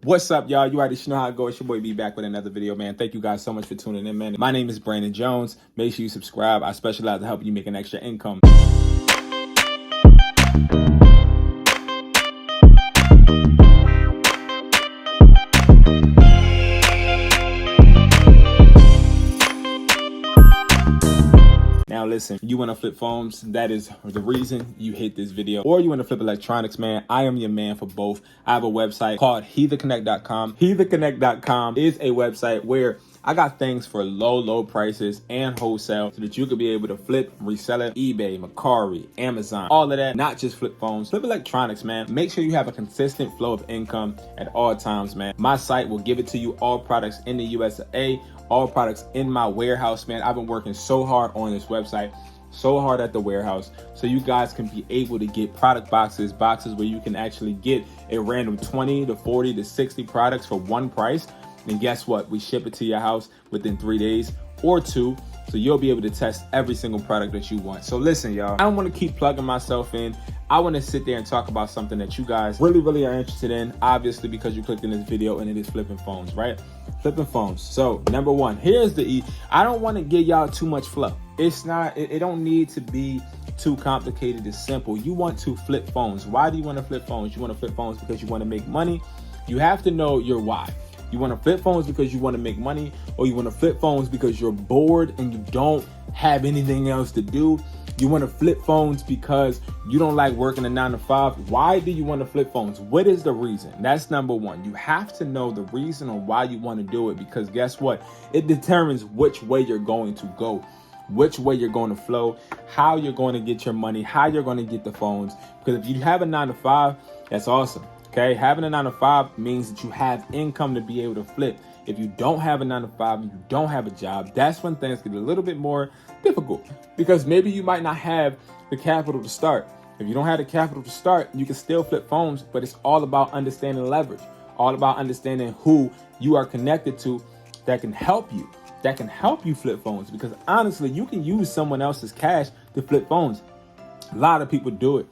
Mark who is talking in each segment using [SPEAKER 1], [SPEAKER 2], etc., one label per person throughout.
[SPEAKER 1] What's up, y'all? You already know how it goes. It's your boy B back with another video, man. Thank you guys so much for tuning in, man. My name is Brandon Jones. Make sure you subscribe. I specialize in helping you make an extra income. Now listen, you want to flip phones, that is the reason you hit this video. Or you want to flip electronics, man, I am your man for both. I have a website called HeTheConnect.com. HeTheConnect.com is a website where I got things for low prices and wholesale so that you could be able to flip, resell it, eBay, MERCARI, Amazon, all of that. Not just flip phones, flip electronics, man. Make sure you have a consistent flow of income at all times, man. My site will give it to you, all products in the USA, all products in my warehouse, man. I've been working so hard on this website, so hard at the warehouse, so you guys can be able to get product boxes where you can actually get a random 20 to 40 to 60 products for one price. And guess what? We ship it to your house within 3 days or 2. So you'll be able to test every single product that you want. So listen, y'all, I don't want to keep plugging myself in. I want to sit there and talk about something that you guys really are interested in, obviously, because you clicked in this video, and it is flipping phones, right? Flipping phones. So number one, here's the I don't want to give y'all too much fluff. It's not, it don't need to be too complicated. It's simple. You want to flip phones. Why do you want to flip phones? You want to flip phones because you want to make money. You have to know your why. You want to flip phones because you want to make money, or you want to flip phones because you're bored and you don't have anything else to do. You want to flip phones because you don't like working a 9 to 5. Why do you want to flip phones? What is the reason? That's number one. You have to know the reason on why you want to do it, because guess what? It determines which way you're going to go, which way you're going to flow, how you're going to get your money, how you're going to get the phones. Because if you have a 9 to 5, that's awesome. Okay, having a 9 to 5 means that you have income to be able to flip. If you don't have a 9 to 5 and you don't have a job, that's when things get a little bit more difficult, because maybe you might not have the capital to start. If you don't have the capital to start, you can still flip phones, but it's all about understanding leverage, all about understanding who you are connected to that can help you flip phones. Because honestly, you can use someone else's cash to flip phones. A lot of people do it.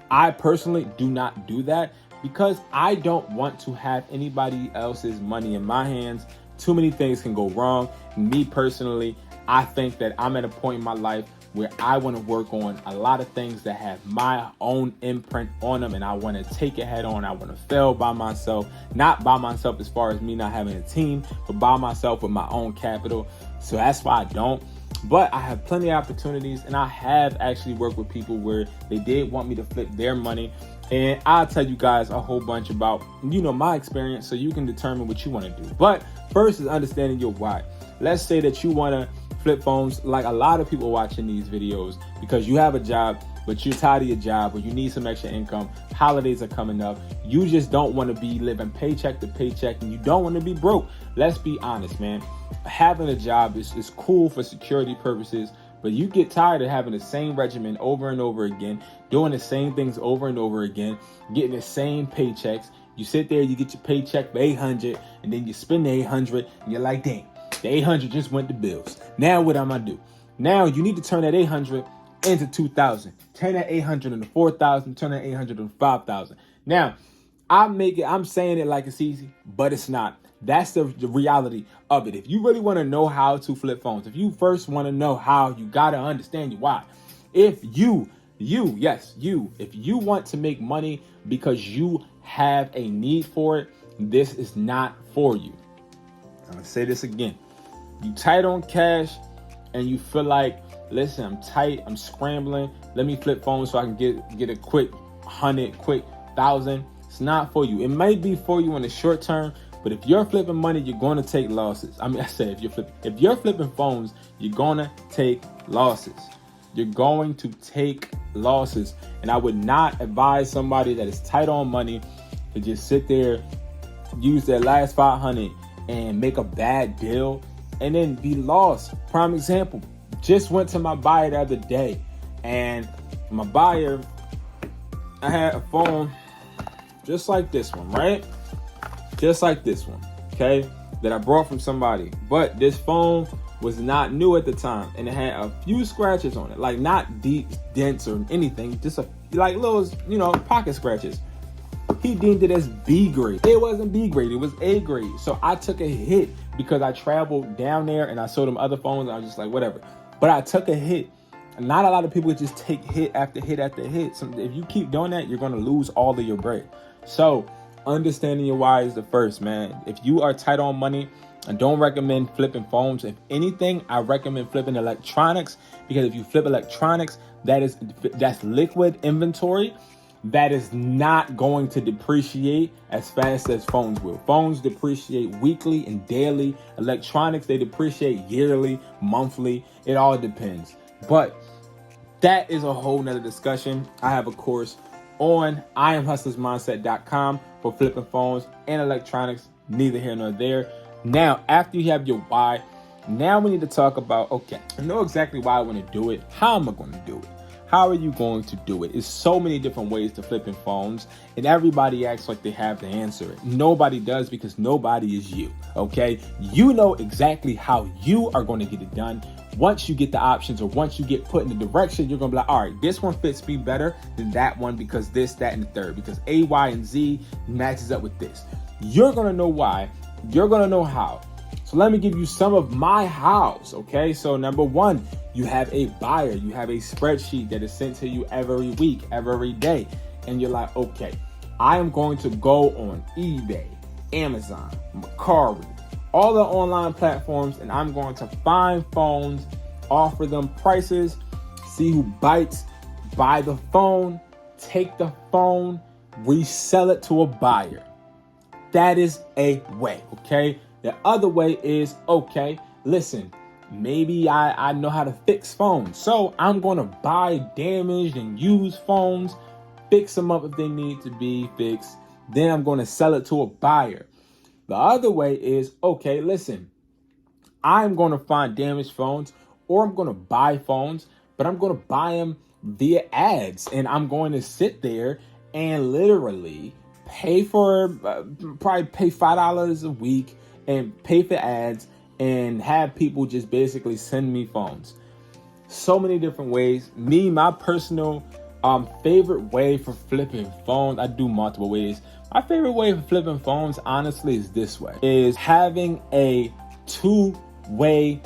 [SPEAKER 1] I personally do not do that, because I don't want to have anybody else's money in my hands. Too many things can go wrong. Me personally, I think that I'm at a point in my life where I want to work on a lot of things that have my own imprint on them, and I want to take it head on. I want to fail by myself, not by myself as far as me not having a team, but by myself with my own capital. So that's why I don't. But I have plenty of opportunities, and I have actually worked with people where they did want me to flip their money. And I'll tell you guys a whole bunch about, my experience, so you can determine what you want to do. But first is understanding your why. Let's say that you want to flip phones, like a lot of people watching these videos, because you have a job, but you're tired of your job, or you need some extra income. Holidays are coming up. You just don't want to be living paycheck to paycheck, and you don't want to be broke. Let's be honest, man. Having a job is cool for security purposes, but you get tired of having the same regimen over and over again, doing the same things over and over again, getting the same paychecks. You sit there, you get your paycheck for $800, and then you spend the $800, and you're like, dang, the $800 just went to bills. Now what am I do? Now you need to turn that $800 into $2,000. Turn that $800 into $4,000. Turn that $800 into $5,000. Now, I'm saying it like it's easy, but it's not. That's the reality of it. If you really want to know how to flip phones, if you first want to know how, you got to understand your why. If you want to make money because you have a need for it, this is not for you. I'm going to say this again. You tight on cash and you feel like, listen, I'm tight, I'm scrambling, let me flip phones so I can get a quick 100, quick 1,000. It's not for you. It might be for you in the short term, but if you're flipping money, you're going to take losses. If you're flipping phones, you're going to take losses. You're going to take losses. And I would not advise somebody that is tight on money to just sit there, use their last 500 and make a bad deal and then be lost. Prime example, just went to my buyer the other day, and my buyer, I had a phone just like this one, right? Just like this one, okay, that I brought from somebody. But this phone was not new at the time, and it had a few scratches on it, like not deep dents or anything, just like little, pocket scratches. he deemed it as B grade. It wasn't B grade, it was A grade. So I took a hit because I traveled down there and I sold him other phones and I was just like, whatever. But I took a hit. Not a lot of people just take hit after hit after hit. So if you keep doing that, you're gonna lose all of your bread. So understanding your why is the first, man. If you are tight on money, I don't recommend flipping phones. If anything, I recommend flipping electronics, because if you flip electronics, that's liquid inventory that is not going to depreciate as fast as phones will. Phones depreciate weekly and daily. Electronics, they depreciate yearly, monthly. It all depends. But that is a whole nother discussion. I have a course on IamHustlersMindset.com for flipping phones and electronics, neither here nor there. Now, after you have your why, now we need to talk about, okay, I know exactly why I want to do it. How am I going to do it? How are you going to do it? It's so many different ways to flipping phones, and everybody acts like they have the answer. Nobody does, because nobody is you, okay? You know exactly how you are going to get it done. Once you get the options, or once you get put in the direction, you're going to be like, all right, this one fits me better than that one because this, that, and the third, because A, Y, and Z matches up with this. You're going to know why. You're going to know how. So let me give you some of my hows, okay? So number one, you have a buyer. You have a spreadsheet that is sent to you every week, every day. And you're like, okay, I am going to go on eBay, Amazon, MERCARI, all the online platforms, and I'm going to find phones, offer them prices, see who bites, buy the phone, take the phone, resell it to a buyer. That is a way, okay? The other way is, okay, listen, maybe I know how to fix phones. So I'm going to buy damaged and used phones, fix them up if they need to be fixed. Then I'm going to sell it to a buyer. The other way is, okay, listen, I'm going to find damaged phones, or I'm going to buy phones, but I'm going to buy them via ads. And I'm going to sit there and literally pay for, probably pay $5 a week and pay for ads and have people just basically send me phones. So many different ways. Me, my personal favorite way for flipping phones, I do multiple ways. My favorite way for flipping phones, honestly, is this way, is having a two-way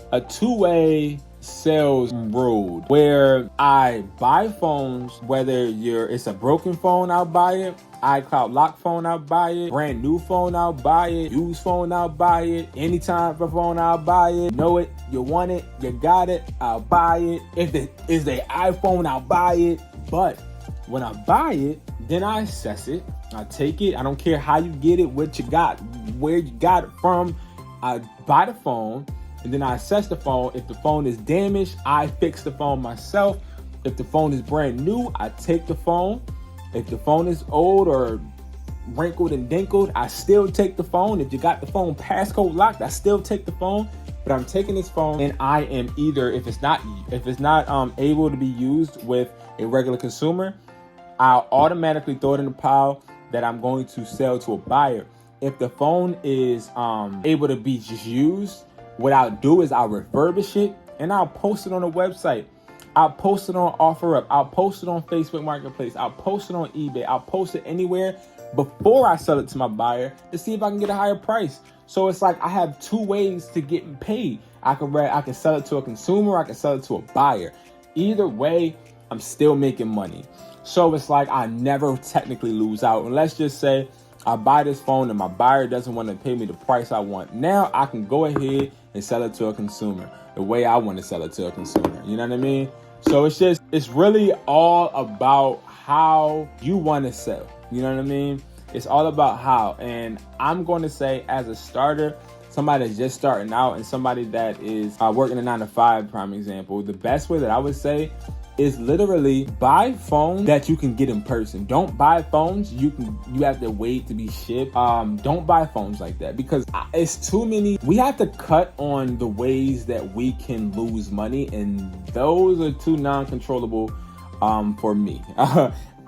[SPEAKER 1] sales road where I buy phones, whether it's a broken phone, I'll buy it. iCloud lock phone, I'll buy it. Brand new phone, I'll buy it. Used phone, I'll buy it. Anytime for phone, I'll buy it. Know it, you want it, you got it, I'll buy it. If it is the iPhone, I'll buy it. But when I buy it, then I assess it. I take it. I don't care how you get it, what you got, where you got it from. I buy the phone, and then I assess the phone. If the phone is damaged, I fix the phone myself. If the phone is brand new, I take the phone. If the phone is old or wrinkled and dinkled, I still take the phone. If you got the phone passcode locked, I still take the phone. But I'm taking this phone, and I am either, if it's not able to be used with a regular consumer, I'll automatically throw it in the pile that I'm going to sell to a buyer. If the phone is able to be just used, what I'll do is I'll refurbish it and I'll post it on a website. I'll post it on OfferUp. I'll post it on Facebook Marketplace. I'll post it on eBay. I'll post it anywhere before I sell it to my buyer to see if I can get a higher price. So it's like I have two ways to get paid. I can sell it to a consumer. I can sell it to a buyer. Either way, I'm still making money. So it's like I never technically lose out. And let's just say I buy this phone and my buyer doesn't want to pay me the price I want. Now I can go ahead and sell it to a consumer the way I want to sell it to a consumer. You know what I mean? So it's really all about how you want to sell. You know what I mean? It's all about how. And I'm going to say, as a starter, somebody that's just starting out and somebody that is working a 9-to-5, prime example, the best way that I would say is literally buy phones that you can get in person. Don't buy phones you have to wait to be shipped. Don't buy phones like that, because it's too many. We have to cut on the ways that we can lose money, and those are too non-controllable for me.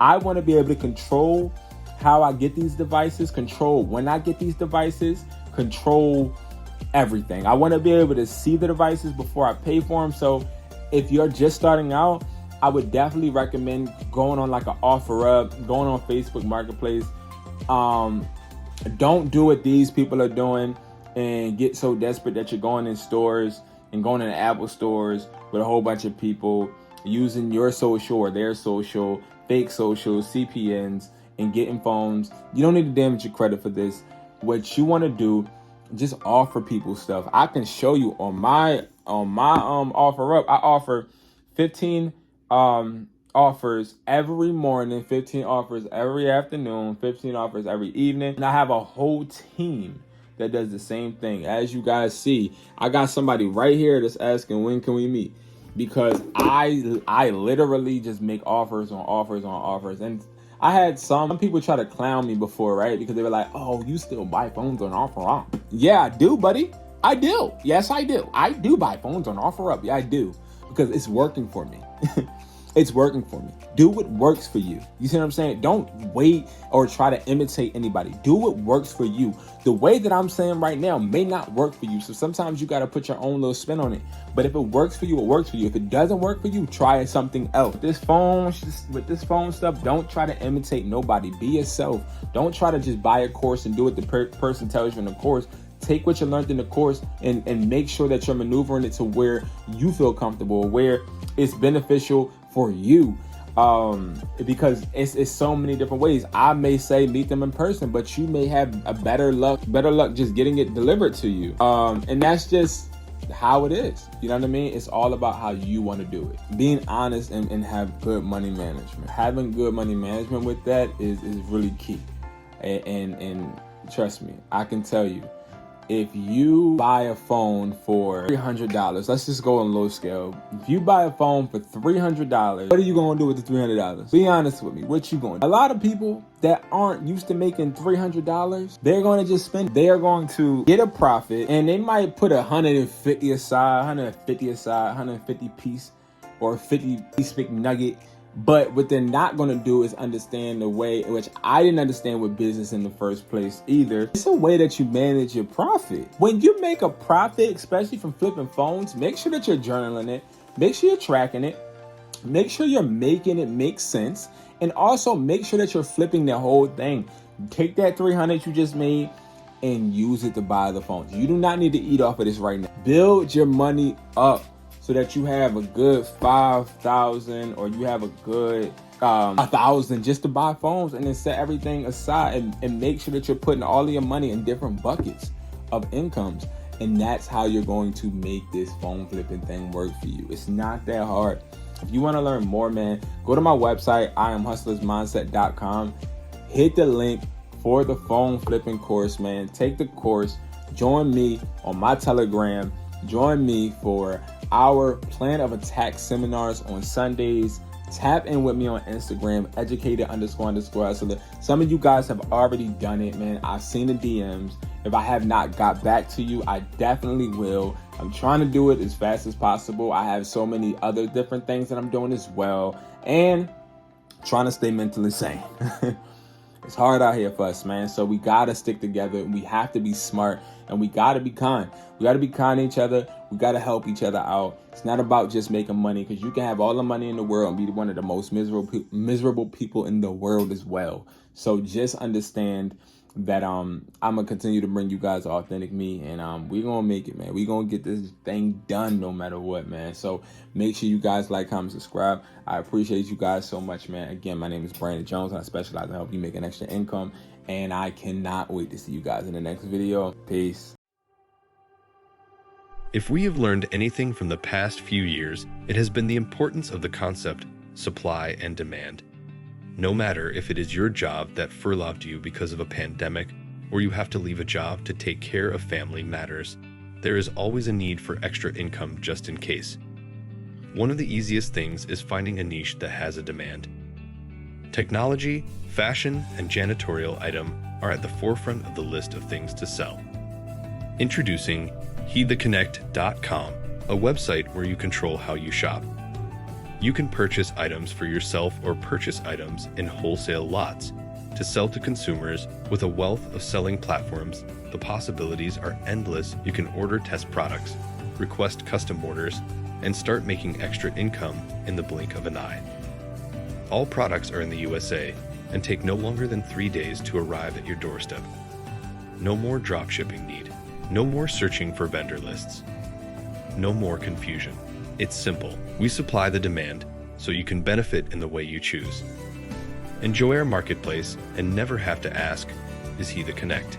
[SPEAKER 1] I want to be able to control how I get these devices, control when I get these devices, control everything. I want to be able to see the devices before I pay for them. So if you're just starting out, I would definitely recommend going on like an OfferUp, going on Facebook Marketplace, Don't do what these people are doing and get so desperate that you're going in stores and going in Apple stores with a whole bunch of people using your social or their social, fake socials, CPNs, and getting phones. You don't need to damage your credit for this. What you want to do, just offer people stuff. I can show you on my offer up. I offer 15 offers every morning, 15 offers every afternoon, 15 offers every evening. And I have a whole team that does the same thing. As you guys see, I got somebody right here that's asking, when can we meet? Because I literally just make offers on offers on offers. And I had some people try to clown me before, right? Because they were like, oh, you still buy phones on OfferUp? Yeah, I do, buddy. I do. Yes, I do. I do buy phones on OfferUp. Yeah, I do. Because it's working for me. It's working for me. Do what works for you. You see what I'm saying? Don't wait or try to imitate anybody. Do what works for you. The way that I'm saying right now may not work for you. So sometimes you got to put your own little spin on it. But if it works for you, it works for you. If it doesn't work for you, try something else. With this phone stuff, don't try to imitate nobody. Be yourself. Don't try to just buy a course and do what the person tells you in the course. Take what you learned in the course and make sure that you're maneuvering it to where you feel comfortable, where it's beneficial for you, because it's so many different ways. I may say meet them in person, but you may have a better luck just getting it delivered to you. And that's just how it is. You know what I mean? It's all about how you want to do it. Being honest and have good money management. Having good money management with that is really key. And trust me, I can tell you, if you buy a phone for $300, let's just go on low scale. If you buy a phone for $300, what are you going to do with the $300? Be honest with me. What you going to do? A lot of people that aren't used to making $300, they're going to just spend. They are going to get a profit, and they might put 150 aside, 150 piece, or 50 piece McNugget. But what they're not going to do is understand the way in which I didn't understand with business in the first place either. It's a way that you manage your profit. When you make a profit, especially from flipping phones, make sure that you're journaling it. Make sure you're tracking it. Make sure you're making it make sense. And also make sure that you're flipping the whole thing. Take that $300 you just made and use it to buy the phones. You do not need to eat off of this right now. Build your money up so that you have a good 5,000 or you have a good 1,000 just to buy phones, and then set everything aside and make sure that you're putting all of your money in different buckets of incomes. And that's how you're going to make this phone flipping thing work for you. It's not that hard. If you want to learn more, man, go to my website, IamHustlersMindset.com. Hit the link for the phone flipping course, man. Take the course. Join me on my Telegram. Join me for our plan of attack seminars on Sundays. Tap in with me on Instagram, educated__hustler. Some of you guys have already done it, man. I've seen the DMs. If I have not got back to you, I definitely will. I'm trying to do it as fast as possible. I have so many other different things that I'm doing as well, and trying to stay mentally sane. It's hard out here for us, man. So we got to stick together. We have to be smart, and we got to be kind. We got to be kind to each other. We got to help each other out. It's not about just making money, because you can have all the money in the world and be one of the most miserable people in the world as well. So just understand that I'm gonna continue to bring you guys authentic me, and we're gonna make it, man. We're gonna get this thing done no matter what, man. So make sure you guys like, comment, subscribe. I appreciate you guys so much, man. Again, my name is Brandon Jones, and I specialize in helping you make an extra income, and I cannot wait to see you guys in the next video. Peace.
[SPEAKER 2] If we have learned anything from the past few years, it has been the importance of the concept supply and demand. No matter if it is your job that furloughed you because of a pandemic, or you have to leave a job to take care of family matters, there is always a need for extra income just in case. One of the easiest things is finding a niche that has a demand. Technology, fashion, and janitorial item are at the forefront of the list of things to sell. Introducing HeedTheConnect.com, a website where you control how you shop. You can purchase items for yourself or purchase items in wholesale lots to sell to consumers. With a wealth of selling platforms, the possibilities are endless. You can order test products, request custom orders, and start making extra income in the blink of an eye. All products are in the USA, and take no longer than 3 days to arrive at your doorstep. No more drop shipping need. No more searching for vendor lists. No more confusion. It's simple. We supply the demand so you can benefit in the way you choose. Enjoy our marketplace and never have to ask, is he the Connect?